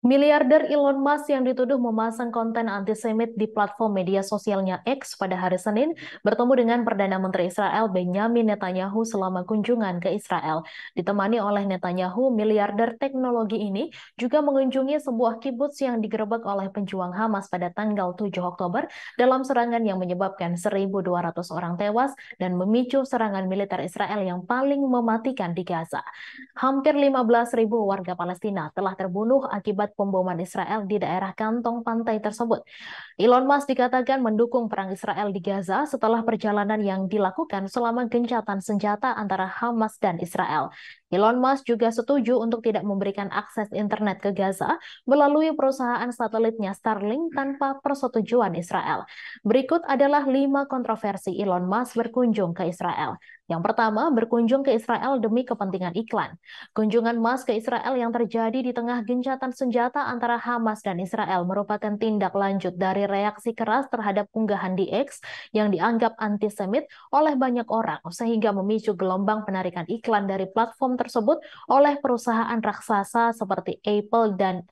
Miliarder Elon Musk yang dituduh memasang konten antisemit di platform media sosialnya X pada hari Senin bertemu dengan Perdana Menteri Israel Benjamin Netanyahu selama kunjungan ke Israel. Ditemani oleh Netanyahu, miliarder teknologi ini juga mengunjungi sebuah kibbutz yang digerebek oleh pejuang Hamas pada tanggal 7 Oktober dalam serangan yang menyebabkan 1.200 orang tewas dan memicu serangan militer Israel yang paling mematikan di Gaza. Hampir 15.000 warga Palestina telah terbunuh akibat pemboman Israel di daerah kantong pantai tersebut. Elon Musk dikatakan mendukung perang Israel di Gaza setelah perjalanan yang dilakukan selama gencatan senjata antara Hamas dan Israel. Elon Musk juga setuju untuk tidak memberikan akses internet ke Gaza melalui perusahaan satelitnya Starlink tanpa persetujuan Israel. Berikut adalah 5 kontroversi Elon Musk berkunjung ke Israel. Yang pertama, berkunjung ke Israel demi kepentingan iklan. Kunjungan Musk ke Israel yang terjadi di tengah gencatan senjata antara Hamas dan Israel merupakan tindak lanjut dari reaksi keras terhadap unggahan di X yang dianggap antisemit oleh banyak orang, sehingga memicu gelombang penarikan iklan dari platform tersebut oleh perusahaan raksasa seperti Apple dan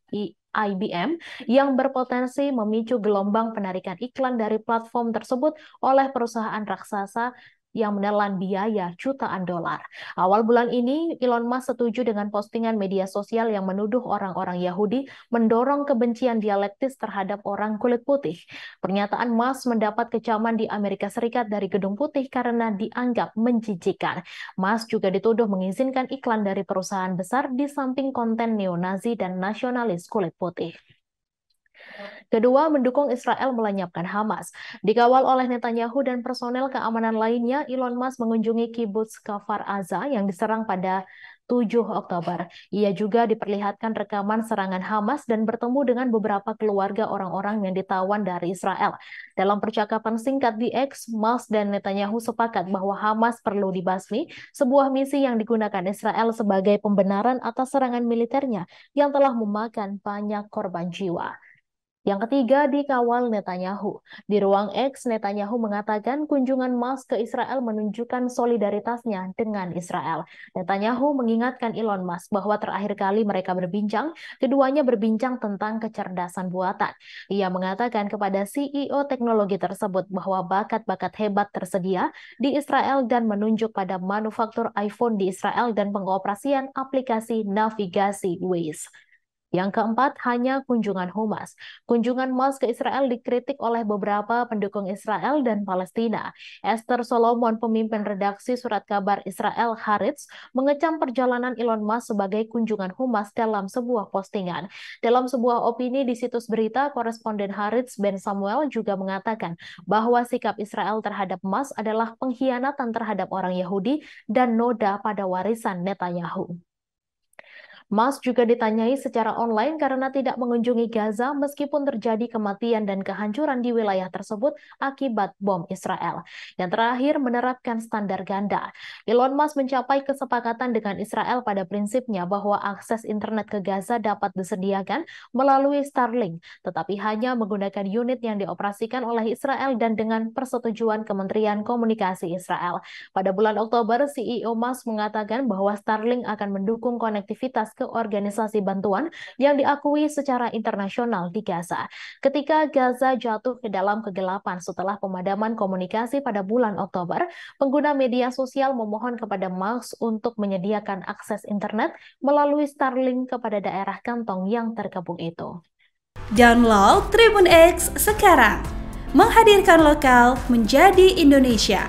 IBM yang berpotensi memicu gelombang penarikan iklan dari platform tersebut oleh perusahaan raksasa yang menelan biaya jutaan dolar. Awal bulan ini, Elon Musk setuju dengan postingan media sosial yang menuduh orang-orang Yahudi mendorong kebencian dialektis terhadap orang kulit putih. Pernyataan Musk mendapat kecaman di Amerika Serikat dari Gedung Putih karena dianggap menjijikan. Musk juga dituduh mengizinkan iklan dari perusahaan besar di samping konten neo-Nazi dan nasionalis kulit putih. Kedua, mendukung Israel melenyapkan Hamas. Dikawal oleh Netanyahu dan personel keamanan lainnya, Elon Musk mengunjungi kibbutz Kfar Aza yang diserang pada 7 Oktober. Ia juga diperlihatkan rekaman serangan Hamas dan bertemu dengan beberapa keluarga orang-orang yang ditawan dari Israel. Dalam percakapan singkat di X, Musk dan Netanyahu sepakat bahwa Hamas perlu dibasmi, sebuah misi yang digunakan Israel sebagai pembenaran atas serangan militernya yang telah memakan banyak korban jiwa. Yang ketiga, dikawal Netanyahu. Di ruang X, Netanyahu mengatakan kunjungan Musk ke Israel menunjukkan solidaritasnya dengan Israel. Netanyahu mengingatkan Elon Musk bahwa terakhir kali mereka berbincang, keduanya berbincang tentang kecerdasan buatan. Ia mengatakan kepada CEO teknologi tersebut bahwa bakat-bakat hebat tersedia di Israel dan menunjuk pada manufaktur iPhone di Israel dan pengoperasian aplikasi navigasi Waze. Yang keempat, hanya kunjungan humas. Kunjungan Musk ke Israel dikritik oleh beberapa pendukung Israel dan Palestina. Esther Solomon, pemimpin redaksi surat kabar Israel Haaretz, mengecam perjalanan Elon Musk sebagai kunjungan humas dalam sebuah postingan. Dalam sebuah opini di situs berita, koresponden Haaretz Ben Samuel juga mengatakan bahwa sikap Israel terhadap Musk adalah pengkhianatan terhadap orang Yahudi dan noda pada warisan Netanyahu. Musk juga ditanyai secara online karena tidak mengunjungi Gaza meskipun terjadi kematian dan kehancuran di wilayah tersebut akibat bom Israel. Yang terakhir, menerapkan standar ganda. Elon Musk mencapai kesepakatan dengan Israel pada prinsipnya bahwa akses internet ke Gaza dapat disediakan melalui Starlink, tetapi hanya menggunakan unit yang dioperasikan oleh Israel dan dengan persetujuan Kementerian Komunikasi Israel. Pada bulan Oktober, CEO Musk mengatakan bahwa Starlink akan mendukung konektivitas ke organisasi bantuan yang diakui secara internasional di Gaza. Ketika Gaza jatuh ke dalam kegelapan setelah pemadaman komunikasi pada bulan Oktober, pengguna media sosial memohon kepada Musk untuk menyediakan akses internet melalui Starlink kepada daerah kantong yang terkepung itu. Download Tribun X sekarang, menghadirkan lokal menjadi Indonesia.